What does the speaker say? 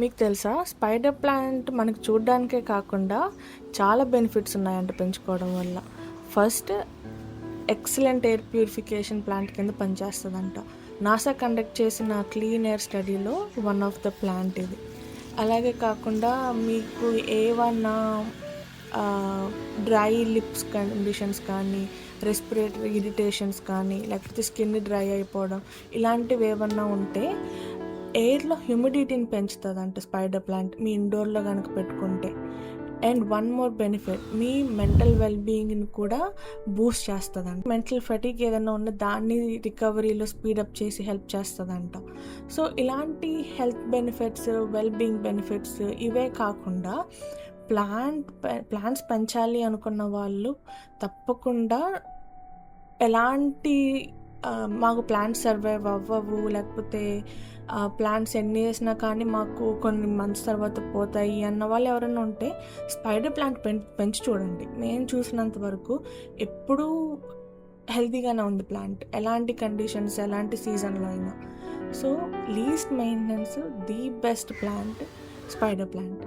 మీకు తెలుసా? Spider plant మనకు చూడ్డానికే కాకుండా చాలా బెనిఫిట్స్ ఉన్నాయంట పెంచుకోవడం వల్ల. First excellent air purification plant కింద పనిచేస్తదంట. నాసా కండక్ట్ చేసిన క్లీన్ ఎయిర్ స్టడీలో వన్ ఆఫ్ ద ప్లాంట్ ఇది. అలాగే కాకుండా మీకు ఏవన్నా డ్రై లిప్స్ కండిషన్స్ కానీ, రెస్పిరేటరీ ఇరిటేషన్స్ కానీ, లేకపోతే స్కిన్ డ్రై అయిపోవడం ఇలాంటివి ఏమన్నా ఉంటే ఎయిర్లో హ్యూమిడిటీని పెంచుతుందంట స్పైడర్ ప్లాంట్ మీ ఇండోర్లో కనుక పెట్టుకుంటే. అండ్ వన్ మోర్ బెనిఫిట్, మీ మెంటల్ వెల్బీయింగ్ని కూడా బూస్ట్ చేస్తుందంట. మెంటల్ ఫెటిక్ ఏదైనా ఉన్న దాన్ని రికవరీలో స్పీడప్ చేసి హెల్ప్ చేస్తుందంట. సో ఇలాంటి హెల్త్ బెనిఫిట్స్, వెల్బీయింగ్ బెనిఫిట్స్ ఇవే కాకుండా ప్లాంట్స్ పెంచాలి అనుకున్న వాళ్ళు తప్పకుండా ఎలాంటి మాకు ప్లాంట్స్ సర్వైవ్ అవ్వవు, లేకపోతే ప్లాంట్స్ ఎన్ని వేసినా కానీ మాకు కొన్ని మంత్స్ తర్వాత పోతాయి అన్న వాళ్ళు ఎవరైనా ఉంటే స్పైడర్ ప్లాంట్ పెంచి చూడండి. నేను చూసినంత వరకు ఎప్పుడూ హెల్తీగానే ఉంది ప్లాంట్, ఎలాంటి కండిషన్స్, ఎలాంటి సీజన్లో అయినా. So least maintenance the best plant spider plant.